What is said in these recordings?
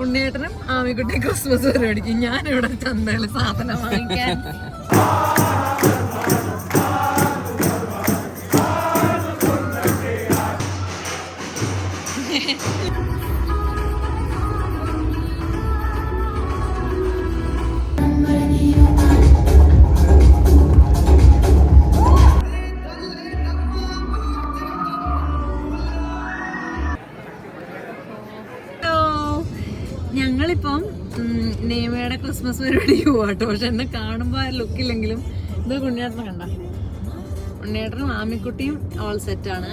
ഉണ്ണിയേട്ടനും ആമിക്കുട്ടി Christmas പരിപാടിക്കും ഞാനിവിടെ ചന്തയിൽ സാധനം വാങ്ങിക്കാൻ. ഞങ്ങളിപ്പം നേമയുടെ ക്രിസ്മസ് പരിപാടിക്ക് പോവാട്ടോ. പക്ഷെ എന്നെ കാണുമ്പോൾ ആ ലുക്കില്ലെങ്കിലും ഇത് ഉണ്ണിയേട്ടനെ കണ്ട. ഉണ്ണിയേട്ടനും ആമിക്കുട്ടിയും ഓൾ സെറ്റാണ്.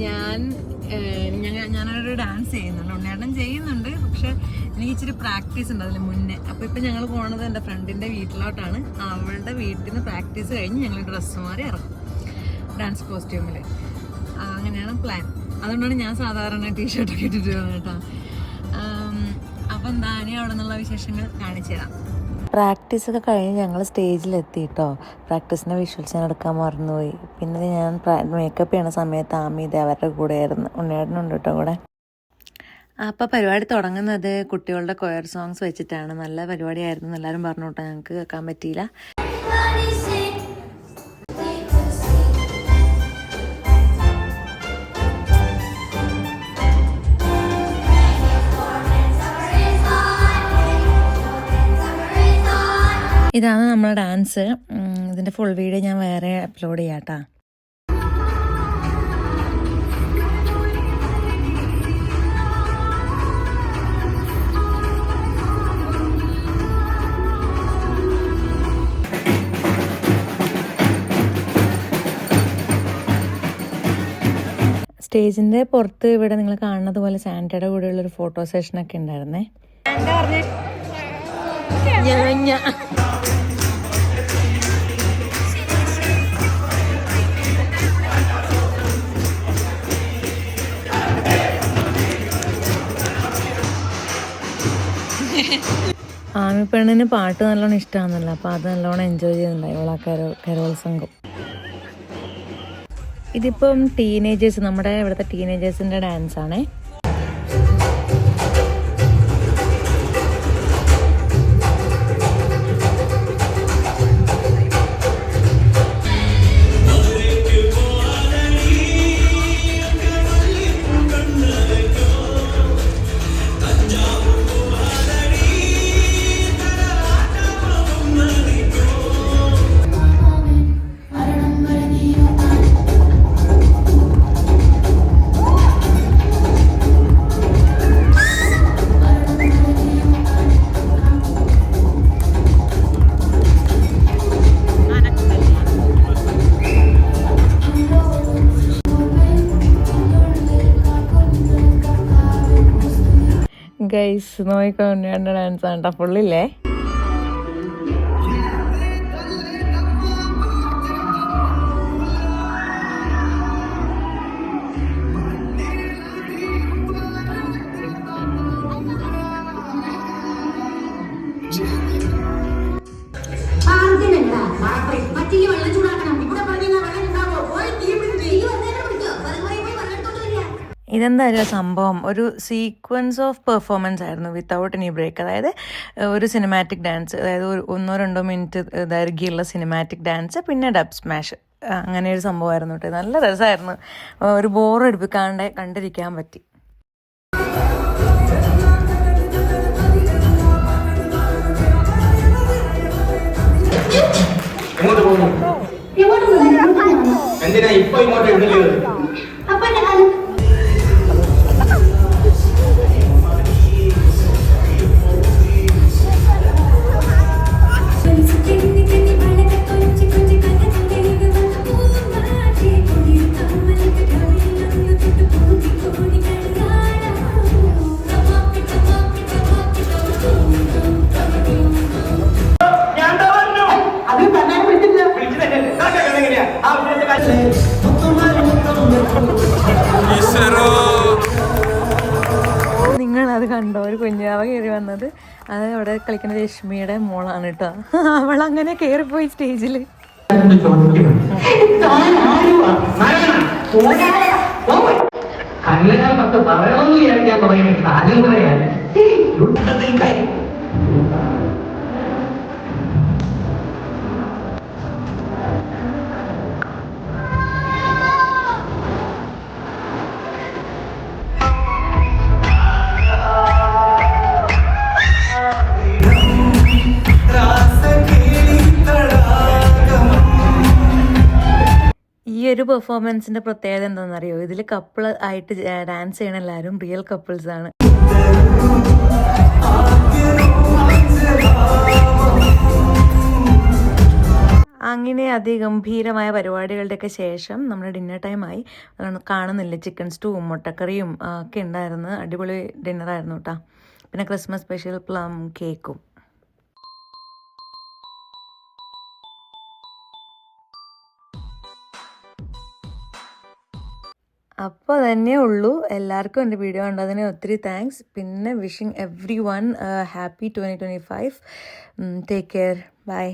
ഞാനൊരു ഡാൻസ് ചെയ്യുന്നുണ്ട്, ഉണ്ണിയേട്ടൻ ചെയ്യുന്നുണ്ട്. പക്ഷെ എനിക്ക് ഇച്ചിരി പ്രാക്ടീസ് ഉണ്ട് അതിന് മുന്നേ. അപ്പോൾ ഇപ്പം ഞങ്ങൾ പോണത് എൻ്റെ ഫ്രണ്ടിൻ്റെ വീട്ടിലോട്ടാണ്. അവളുടെ വീട്ടിൽ നിന്ന് പ്രാക്ടീസ് കഴിഞ്ഞ് ഞങ്ങൾ ഡ്രസ്സ് മാറി ഇറങ്ങും ഡാൻസ് കോസ്റ്റ്യൂമിൽ. അങ്ങനെയാണ് പ്ലാൻ. അതുകൊണ്ടാണ് ഞാൻ സാധാരണ ടീഷർട്ടൊക്കെ ഇട്ടിട്ട് വരുന്നത് കേട്ടോ. അപ്പം എന്താ ഇനി അവിടെ നിന്നുള്ള വിശേഷങ്ങൾ കാണിച്ചു തരാം. പ്രാക്ടീസൊക്കെ കഴിഞ്ഞ് ഞങ്ങൾ സ്റ്റേജിലെത്തി കേട്ടോ. പ്രാക്ടീസിൻ്റെ വിഷ്വൽസ് ഞാൻ എടുക്കാൻ മറന്നുപോയി. പിന്നെ ഞാൻ മേക്കപ്പ് ചെയ്യണ സമയത്ത് ആമീത് അവരുടെ കൂടെ ആയിരുന്നു. ഉണ്ണിയേട്ടനുണ്ട് കേട്ടോ കൂടെ. അപ്പോൾ പരിപാടി തുടങ്ങുന്നത് കുട്ടികളുടെ കൊയർ സോങ്സ് വെച്ചിട്ടാണ്. നല്ല പരിപാടിയായിരുന്നു എല്ലാവരും പറഞ്ഞു കേട്ടോ. ഞങ്ങൾക്ക് കേൾക്കാൻ പറ്റിയില്ല. ഇതാണ് നമ്മുടെ ഡാൻസ്. ഇതിൻ്റെ ഫുൾ വീഡിയോ ഞാൻ വേറെ അപ്ലോഡ് ചെയ്യാം കേട്ടോ. സ്റ്റേജിൻ്റെ പുറത്ത് ഇവിടെ നിങ്ങൾ കാണുന്നത് പോലെ സാന്റയുടെ കൂടെയുള്ളൊരു ഫോട്ടോ സെഷനൊക്കെ ഉണ്ടായിരുന്നേ. ആമി പെണ്ണിന് പാട്ട് നല്ലോണം ഇഷ്ടമാണെന്നല്ലോ. അപ്പോൾ അത് നല്ലോണം എൻജോയ് ചെയ്യുന്നുണ്ടായി അവൾ ആ കരോൾ സംഘം. ഇതിപ്പം ടീനേജേഴ്സ്, നമ്മുടെ ഇവിടുത്തെ ടീനേജേഴ്സിൻ്റെ ഡാൻസാണേ. Guys നോയിക്കൊണ്ട് dance ആണ്ടാ ഫുള്ളില്ലേ. ഇതെന്തായാലും സംഭവം ഒരു സീക്വൻസ് ഓഫ് പെർഫോമൻസ് ആയിരുന്നു വിത്തൗട്ട് എനി ബ്രേക്ക്. അതായത് ഒരു സിനിമാറ്റിക് ഡാൻസ്, അതായത് 1-2 മിനിറ്റ് ദൈർഘ്യമുള്ള സിനിമാറ്റിക് ഡാൻസ്, പിന്നെ ഡബ് സ്മാഷ്, അങ്ങനെ ഒരു സംഭവമായിരുന്നു കേട്ടോ. നല്ല രസമായിരുന്നു. ഒരു ബോറടിപ്പിക്കാണ്ട് കണ്ടിരിക്കാൻ പറ്റി. എന്തിനാ ഇപ്പൊ ഇങ്ങോട്ട് ഇടുന്നത്? നിങ്ങളത് കണ്ടോ? ഒരു കുഞ്ഞാവ കയറി വന്നത്, അത് അവിടെ കളിക്കുന്ന രശ്മിയുടെ മോളാണ് കേട്ടോ. അവളങ്ങനെ കയറിപ്പോയി സ്റ്റേജിൽ. പറയണമെന്ന് വിചാരിക്കാൻ തുടങ്ങി തലമുറയാണ് ഈ ഒരു പെർഫോമൻസിൻ്റെ പ്രത്യേകത എന്താണെന്നറിയോ? ഇതിൽ കപ്പിൾ ആയിട്ട് ഡാൻസ് ചെയ്യണ എല്ലാവരും റിയൽ കപ്പിൾസ് ആണ്. അങ്ങനെ അതിഗംഭീരമായ പരിപാടികളുടെയൊക്കെ ശേഷം നമ്മുടെ ഡിന്നർ ടൈമായി. കാണുന്നില്ല, ചിക്കൻ സ്റ്റൂവും മുട്ടക്കറിയും ഒക്കെ ഉണ്ടായിരുന്നു. അടിപൊളി ഡിന്നറായിരുന്നു കേട്ടോ. പിന്നെ ക്രിസ്മസ് സ്പെഷ്യൽ പ്ലം കേക്കും. അപ്പോൾ തന്നെ ഉള്ളൂ. എല്ലാവർക്കും എൻ്റെ വീഡിയോ കണ്ടതിന് ഒത്തിരി താങ്ക്സ്. പിന്നെ wishing everyone happy 2025. Take care. By.